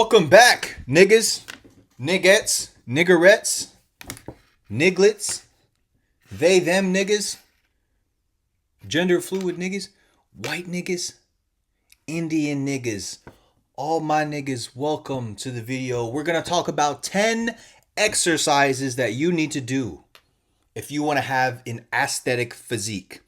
Welcome back, niggas, niggettes, niggerettes, niglets, they, them niggas, gender fluid niggas, white niggas, Indian niggas, all my niggas, welcome to the video. We're going to talk about 10 exercises that you need to do if you want to have an aesthetic physique.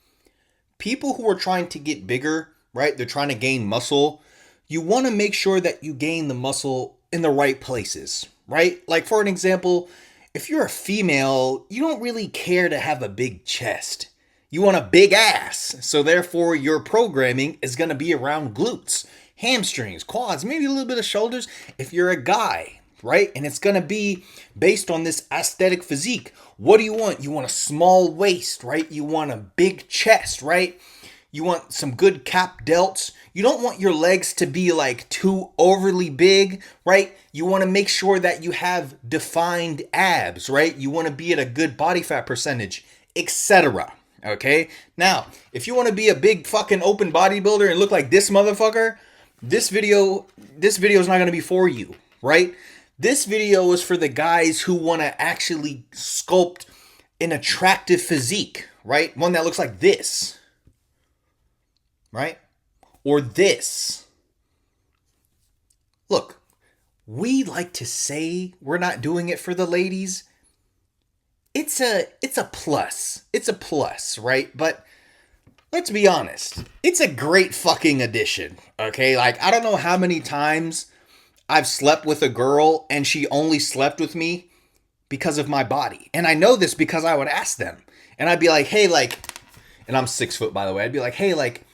People who are trying to get bigger, right? They're trying to gain muscle. You want to make sure that you gain the muscle in the right places, right? Like for an example, if you're a female, you don't really care to have a big chest. You want a big ass. So therefore your programming is going to be around glutes, hamstrings, quads, maybe a little bit of shoulders if you're a guy, right? And it's going to be based on this aesthetic physique. What do you want? You want a small waist, right? You want a big chest, right? You want some good cap delts. You don't want your legs to be like too overly big, right? You want to make sure that you have defined abs, right? You want to be at a good body fat percentage, etc. Okay? Now, if you want to be a big fucking open bodybuilder and look like this motherfucker, this video is not going to be for you, right? This video is for the guys who want to actually sculpt an attractive physique, right? One that looks like this. Right? Or this. Look, we like to say we're not doing it for the ladies. It's a plus. It's a plus, right? But let's be honest. It's a great fucking addition. Okay? Like, I don't know how many times I've slept with a girl and she only slept with me because of my body. And I know this because I would ask them. And I'd be like, hey, like, and I'm 6 foot, by the way. I'd be like, hey, like,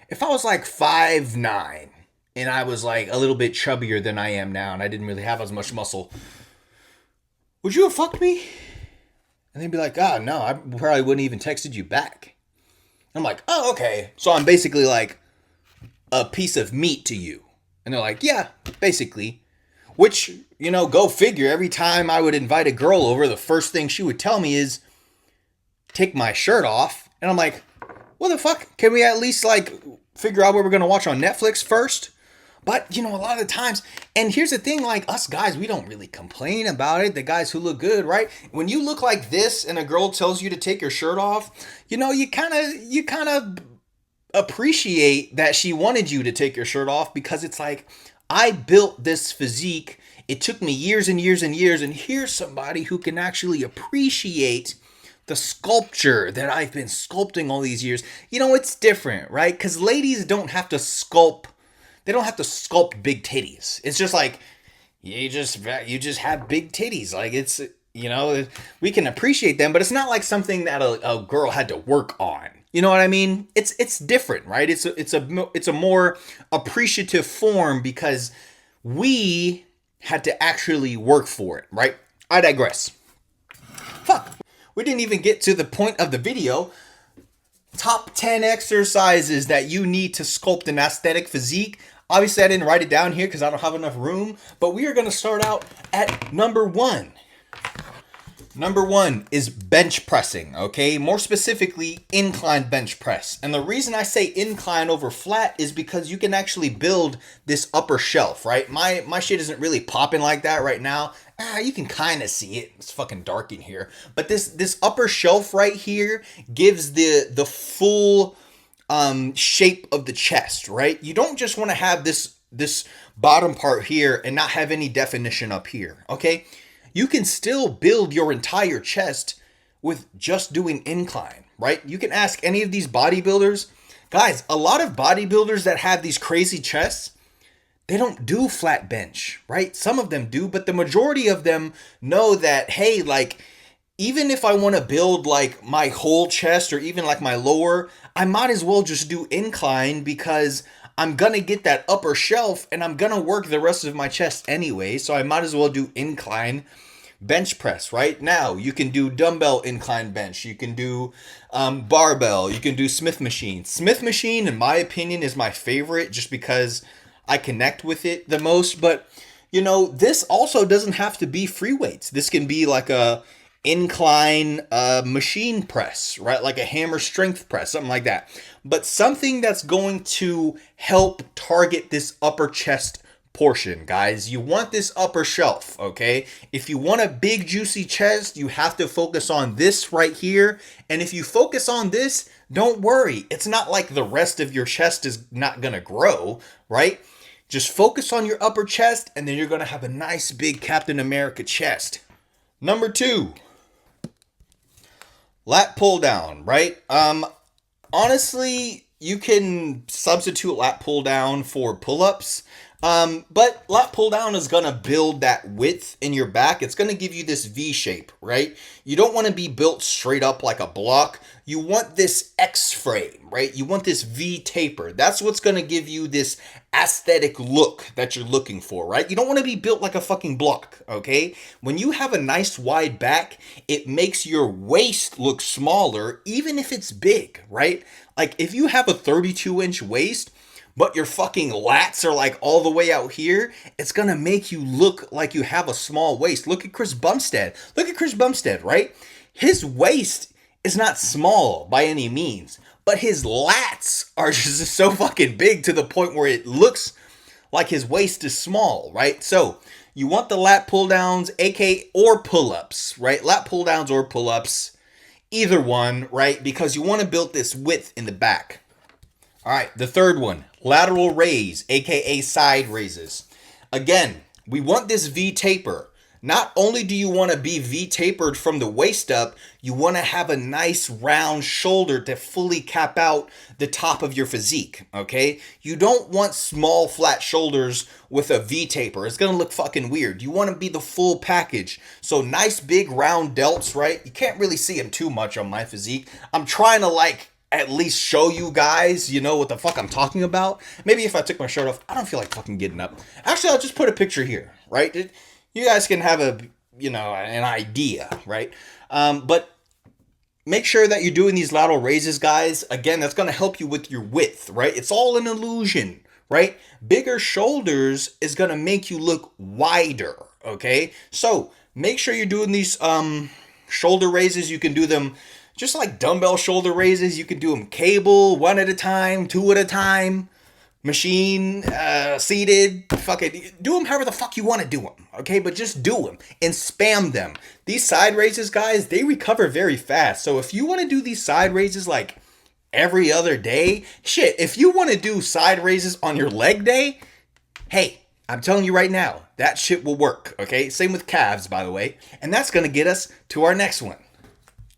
if I was like 5'9" and I was like a little bit chubbier than I am now and I didn't really have as much muscle, would you have fucked me? And they'd be like, oh, no, I probably wouldn't even texted you back. I'm like, oh, okay. So I'm basically like a piece of meat to you. And they're like, yeah, basically. Which, you know, go figure. Every time I would invite a girl over, the first thing she would tell me is, take my shirt off. And I'm like, what the fuck? Can we at least like figure out what we're going to watch on Netflix first? But, you know, a lot of the times, and here's the thing, like us guys, we don't really complain about it. The guys who look good, right? When you look like this and a girl tells you to take your shirt off, you know, you kind of appreciate that she wanted you to take your shirt off because it's like, I built this physique. It took me years and years and years. And here's somebody who can actually appreciate the sculpture that I've been sculpting all these years. You know, it's different, right? Because ladies don't have to sculpt. They don't have to sculpt big titties. It's just like, you just have big titties. Like it's, you know, we can appreciate them, but it's not like something that a girl had to work on. You know what I mean? It's different, right? It's a more appreciative form because we had to actually work for it, right? I digress. Fuck. We didn't even get to the point of the video. Top 10 exercises that you need to sculpt an aesthetic physique. Obviously, I didn't write it down here because I don't have enough room. But we are going to start out at number 1. Number 1 is bench pressing, okay? More specifically, incline bench press. And the reason I say incline over flat is because you can actually build this upper shelf, right? My shit isn't really popping like that right now. You can kind of see it. It's fucking dark in here. But this upper shelf right here gives the full shape of the chest, right? You don't just want to have this bottom part here and not have any definition up here, okay? You can still build your entire chest with just doing incline, right? You can ask any of these bodybuilders. Guys, a lot of bodybuilders that have these crazy chests, they don't do flat bench, right? Some of them do, but the majority of them know that, hey, like, even if I want to build like my whole chest or even like my lower, I might as well just do incline because I'm going to get that upper shelf and I'm going to work the rest of my chest anyway. So I might as well do incline bench press, right? Now you can do dumbbell incline bench. You can do barbell. You can do Smith machine. Smith machine, in my opinion, is my favorite just because I connect with it the most. But, you know, this also doesn't have to be free weights. This can be like a incline machine press, right? Like a hammer strength press, something like that. But something that's going to help target this upper chest portion, guys. You want this upper shelf, okay? If you want a big juicy chest, you have to focus on this right here. And if you focus on this, don't worry. It's not like the rest of your chest is not gonna grow, right? Just focus on your upper chest and then you're gonna have a nice big Captain America chest. Number 2, lat pull down, right? Honestly, you can substitute lat pull down for pull-ups. But lat pull down is going to build that width in your back. It's going to give you this V shape, right? You don't want to be built straight up like a block. You want this X frame, right? You want this V taper. That's what's going to give you this aesthetic look that you're looking for, right? You don't want to be built like a fucking block, okay? When you have a nice wide back, it makes your waist look smaller, even if it's big, right? Like if you have a 32-inch waist, but your fucking lats are like all the way out here, it's gonna make you look like you have a small waist. Look at Chris Bumstead. Look at Chris Bumstead, right? His waist is not small by any means, but his lats are just so fucking big to the point where it looks like his waist is small, right? So you want the lat pull downs, aka or pull-ups, right? Lat pull downs or pull-ups, either one, right? Because you want to build this width in the back. All right, the third one, lateral raise, aka side raises. Again, we want this V taper. Not only do you want to be V tapered from the waist up, you want to have a nice round shoulder to fully cap out the top of your physique, okay? You don't want small flat shoulders with a V taper. It's going to look fucking weird. You want to be the full package. So nice big round delts, right? You can't really see them too much on my physique. I'm trying to like at least show you guys, you know, what the fuck I'm talking about. Maybe if I took my shirt off, I don't feel like fucking getting up. Actually, I'll just put a picture here, right? You guys can have a, you know, an idea, right? But make sure that you're doing these lateral raises, guys. Again, that's going to help you with your width, right? It's all an illusion, right? Bigger shoulders is going to make you look wider, okay? So make sure you're doing these shoulder raises. You can do them just like dumbbell shoulder raises. You can do them cable, 1 at a time, 2 at a time, machine, seated, fucking do them however the fuck you want to do them, okay? But just do them and spam them. These side raises, guys, they recover very fast. So if you want to do these side raises like every other day, shit, if you want to do side raises on your leg day, hey, I'm telling you right now, that shit will work, okay? Same with calves, by the way. And that's going to get us to our next one.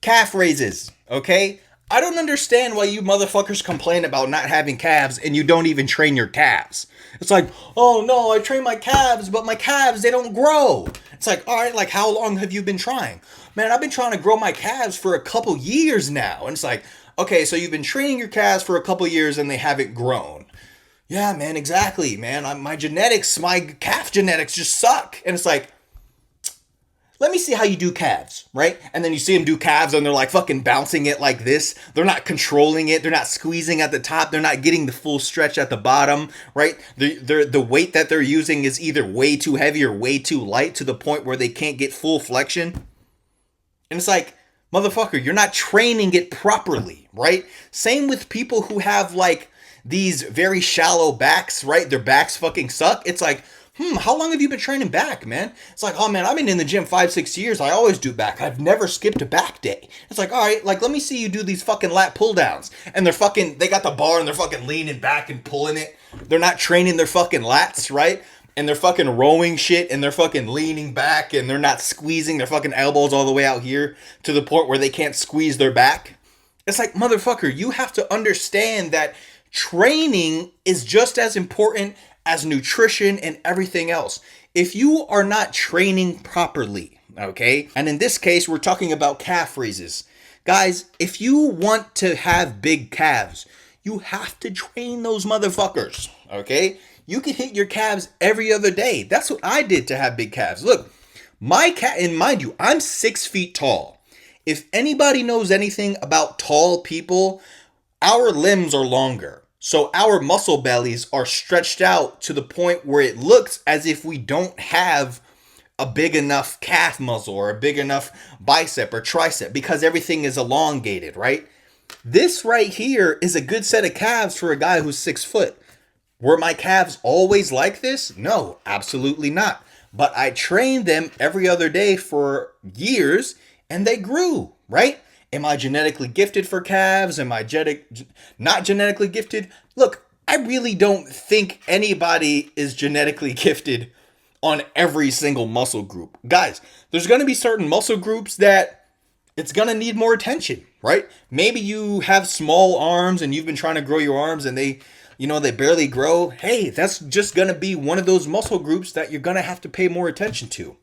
Calf raises, okay? I don't understand why you motherfuckers complain about not having calves and you don't even train your calves. It's like, oh no, I train my calves, but my calves, they don't grow. It's like, all right, like how long have you been trying? Man, I've been trying to grow my calves for a couple years now. And it's like, okay, so you've been training your calves for a couple years and they haven't grown. Yeah, man, exactly, man. My genetics, my calf genetics just suck. And it's like, let me see how you do calves, right? And then you see them do calves and they're like fucking bouncing it like this. They're not controlling it. They're not squeezing at the top. They're not getting the full stretch at the bottom, right? The weight that they're using is either way too heavy or way too light to the point where they can't get full flexion. And it's like, motherfucker, you're not training it properly, right? Same with people who have like these very shallow backs, right? Their backs fucking suck. It's like, how long have you been training back, man? It's like, oh man, I've been in the gym 5-6 years. I always do back. I've never skipped a back day. It's like, all right, like let me see you do these fucking lat pull downs. And they got the bar and they're fucking leaning back and pulling it. They're not training their fucking lats, right? And they're fucking rowing shit and they're fucking leaning back and they're not squeezing their fucking elbows all the way out here to the point where they can't squeeze their back. It's like, motherfucker, you have to understand that training is just as important as nutrition and everything else. If you are not training properly, okay? And in this case, we're talking about calf raises. Guys, if you want to have big calves, you have to train those motherfuckers, okay? You can hit your calves every other day. That's what I did to have big calves. Look, my calf, and mind you, I'm 6 feet tall. If anybody knows anything about tall people, our limbs are longer. So our muscle bellies are stretched out to the point where it looks as if we don't have a big enough calf muscle or a big enough bicep or tricep because everything is elongated, right? This right here is a good set of calves for a guy who's 6 foot. Were my calves always like this? No, absolutely not. But I trained them every other day for years and they grew, right? Am I genetically gifted for calves? Am I not genetically gifted? Look, I really don't think anybody is genetically gifted on every single muscle group. Guys, there's going to be certain muscle groups that it's going to need more attention, right? Maybe you have small arms and you've been trying to grow your arms and they barely grow. Hey, that's just going to be one of those muscle groups that you're going to have to pay more attention to.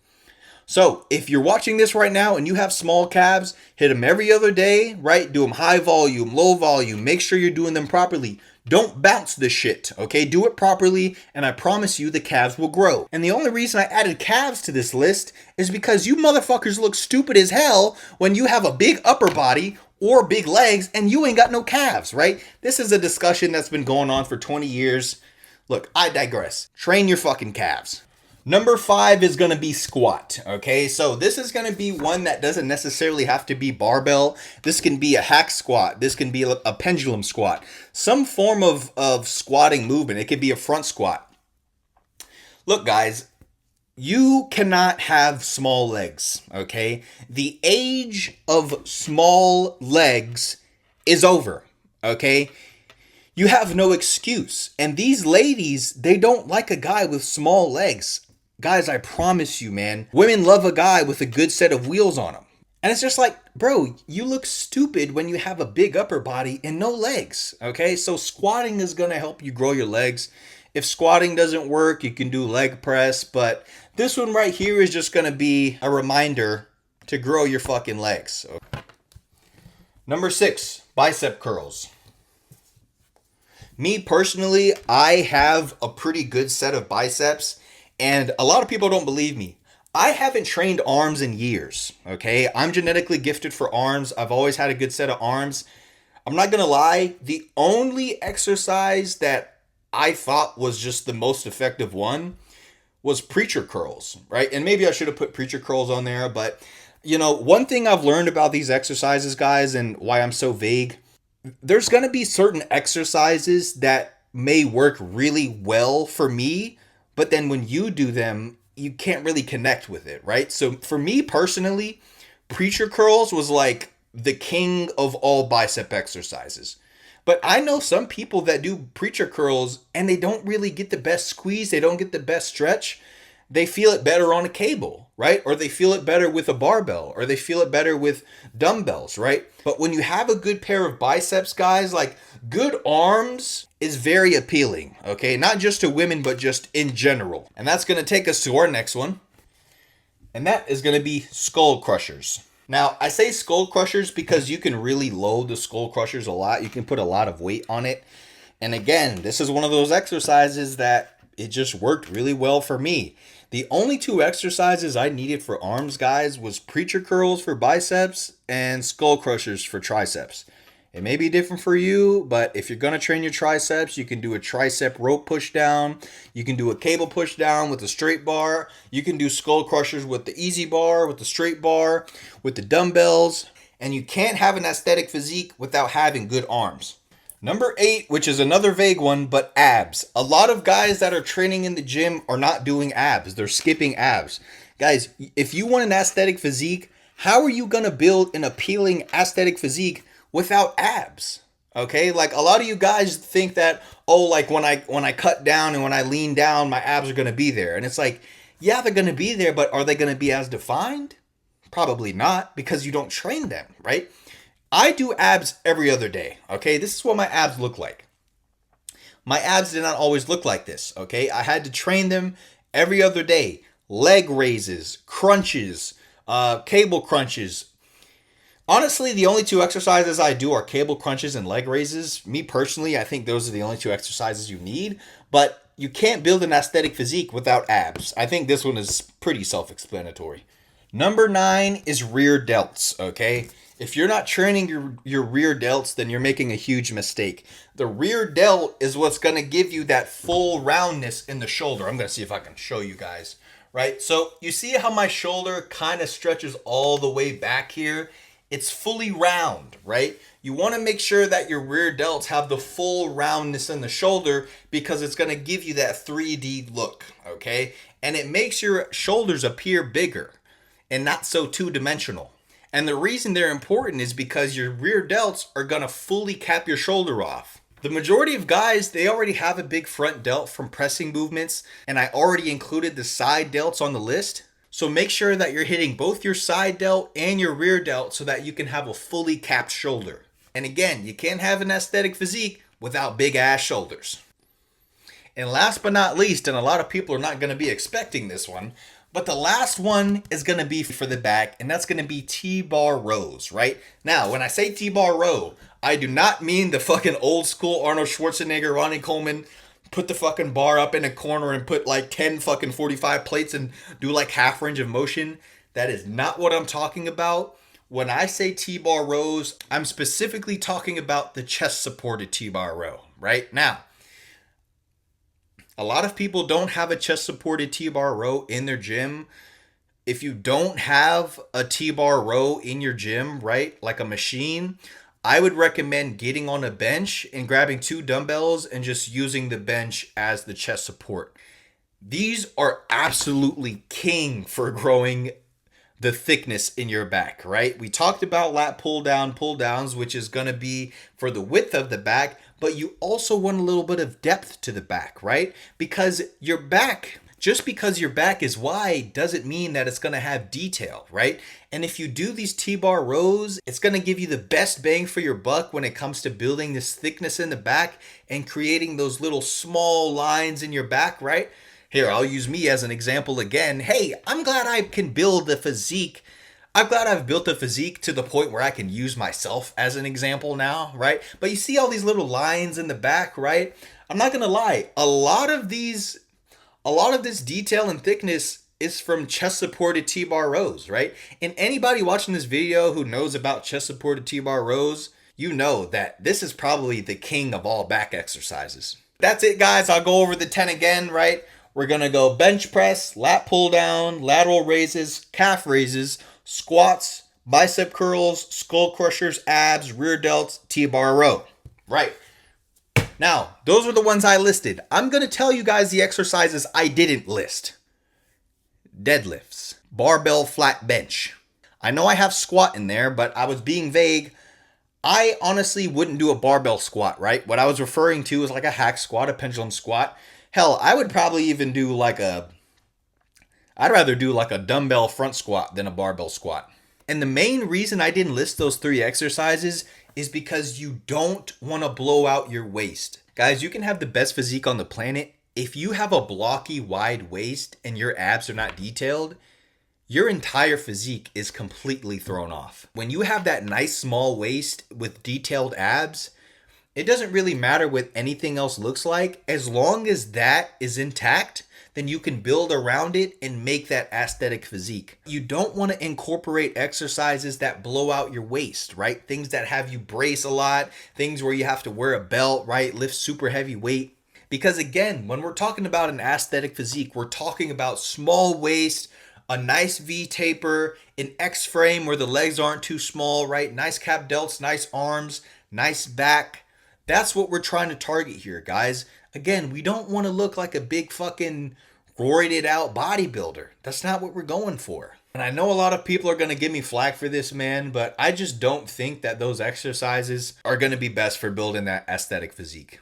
So if you're watching this right now and you have small calves, hit them every other day, right? Do them high volume, low volume. Make sure you're doing them properly. Don't bounce the shit, okay? Do it properly, and I promise you the calves will grow. And the only reason I added calves to this list is because you motherfuckers look stupid as hell when you have a big upper body or big legs and you ain't got no calves, right? This is a discussion that's been going on for 20 years. Look, I digress. Train your fucking calves. Number 5 is going to be squat. Okay, so this is going to be one that doesn't necessarily have to be barbell. This can be a hack squat. This can be a pendulum squat. Some form of squatting movement. It could be a front squat. Look, guys, you cannot have small legs. Okay, the age of small legs is over. Okay. You have no excuse. And these ladies, they don't like a guy with small legs. Guys, I promise you, man, women love a guy with a good set of wheels on him. And it's just like, bro, you look stupid when you have a big upper body and no legs, okay? So squatting is going to help you grow your legs. If squatting doesn't work, you can do leg press. But this one right here is just going to be a reminder to grow your fucking legs. Number 6, bicep curls. Me personally, I have a pretty good set of biceps, and a lot of people don't believe me. I haven't trained arms in years, okay? I'm genetically gifted for arms. I've always had a good set of arms. I'm not gonna lie, the only exercise that I thought was just the most effective one was preacher curls, right? And maybe I should have put preacher curls on there, but one thing I've learned about these exercises, guys, and why I'm so vague, there's going to be certain exercises that may work really well for me, but then when you do them, you can't really connect with it, right? So for me personally, preacher curls was like the king of all bicep exercises. But I know some people that do preacher curls and they don't really get the best squeeze, they don't get the best stretch. They feel it better on a cable, right? Or they feel it better with a barbell, or they feel it better with dumbbells, right? But when you have a good pair of biceps, guys, like good arms is very appealing, okay? Not just to women, but just in general. And that's going to take us to our next one. And that is going to be skull crushers. Now, I say skull crushers because you can really load the skull crushers a lot. You can put a lot of weight on it. And again, this is one of those exercises that it just worked really well for me. The only 2 exercises I needed for arms, guys, was preacher curls for biceps and skull crushers for triceps. It may be different for you, but if you're going to train your triceps, you can do a tricep rope push down. You can do a cable push down with a straight bar. You can do skull crushers with the easy bar, with the straight bar, with the dumbbells. And you can't have an aesthetic physique without having good arms. Number 8, which is another vague one, but abs. A lot of guys that are training in the gym are not doing abs. They're skipping abs. Guys, if you want an aesthetic physique, how are you going to build an appealing aesthetic physique without abs? Okay, like a lot of you guys think that, oh, like when I cut down and when I lean down, my abs are going to be there. And it's like, yeah, they're going to be there, but are they going to be as defined? Probably not, because you don't train them, right? I do abs every other day, okay? This is what my abs look like. My abs did not always look like this, okay? I had to train them every other day. Leg raises, crunches, cable crunches. Honestly, the only 2 exercises I do are cable crunches and leg raises. Me personally, I think those are the only 2 exercises you need. But you can't build an aesthetic physique without abs. I think this one is pretty self-explanatory. Number 9 is rear delts, okay? If you're not training your rear delts, then you're making a huge mistake. The rear delt is what's going to give you that full roundness in the shoulder. I'm going to see if I can show you guys, right? So you see how my shoulder kind of stretches all the way back here? it's fully round, right? You want to make sure that your rear delts have the full roundness in the shoulder because it's going to give you that 3D look, okay? And it makes your shoulders appear bigger and not so two-dimensional. And the reason they're important is because your rear delts are going to fully cap your shoulder off. The majority of guys, they already have a big front delt from pressing movements, and I already included the side delts on the list. So make sure that you're hitting both your side delt and your rear delt so that you can have a fully capped shoulder. And again, you can't have an aesthetic physique without big ass shoulders. And last but not least, and a lot of people are not going to be expecting this one, but the last one is going to be for the back, and that's going to be T-bar rows, right? Now, when I say T-bar row, I do not mean the fucking old school Arnold Schwarzenegger, Ronnie Coleman, put the fucking bar up in a corner and put like 10 fucking 45 plates and do like half range of motion. That is not what I'm talking about. When I say T-bar rows, I'm specifically talking about the chest supported T-bar row, right? Now, a lot of people don't have a chest supported T-bar row in their gym. If you don't have a T-bar row in your gym, right, like a machine, I would recommend getting on a bench and grabbing 2 dumbbells and just using the bench as the chest support. These are absolutely king for growing the thickness in your back, right? We talked about lat pull downs, which is going to be for the width of the back, but you also want a little bit of depth to the back, right? Because your back, just because your back is wide doesn't mean that it's going to have detail, right? And if you do these T-bar rows, it's going to give you the best bang for your buck when it comes to building this thickness in the back and creating those little small lines in your back, right? Here, I'll use me as an example again. Hey, I'm glad I can build the physique. I'm glad I've built a physique to the point where I can use myself as an example now, right? But you see all these little lines in the back, right? I'm not going to lie. A lot of this detail and thickness is from chest supported T-bar rows, right? And anybody watching this video who knows about chest supported T-bar rows, you know that this is probably the king of all back exercises. That's it, guys. I'll go over the 10 again, right? We're going to go bench press, lat pull down, lateral raises, calf raises, squats, bicep curls, skull crushers, abs, rear delts, T-bar row. Right. Now, those are the ones I listed. I'm going to tell you guys the exercises I didn't list. Deadlifts, barbell flat bench. I know I have squat in there, but I was being vague. I honestly wouldn't do a barbell squat, right? What I was referring to is like a hack squat, a pendulum squat. Hell, I would probably even do I'd rather do like a dumbbell front squat than a barbell squat. And the main reason I didn't list those 3 exercises is because you don't want to blow out your waist. Guys, you can have the best physique on the planet. If you have a blocky, wide waist and your abs are not detailed, your entire physique is completely thrown off. When you have that nice small waist with detailed abs, it doesn't really matter what anything else looks like. As long as that is intact, then you can build around it and make that aesthetic physique. You don't want to incorporate exercises that blow out your waist, right? Things that have you brace a lot, things where you have to wear a belt, right? Lift super heavy weight. Because again, when we're talking about an aesthetic physique, we're talking about small waist, a nice V taper, an X frame where the legs aren't too small, right? Nice cap delts, nice arms, nice back. That's what we're trying to target here, guys. Again, we don't want to look like a big fucking roided out bodybuilder. That's not what we're going for. And I know a lot of people are going to give me flack for this, man, but I just don't think that those exercises are going to be best for building that aesthetic physique.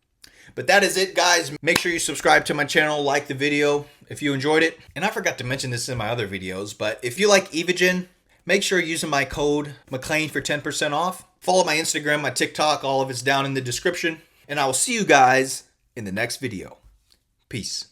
But that is it, guys. Make sure you subscribe to my channel, like the video if you enjoyed it. And I forgot to mention this in my other videos, but if you like Evogen, make sure you're using my code McLean for 10% off. Follow my Instagram, my TikTok, all of it's down in the description. And I will see you guys in the next video. Peace.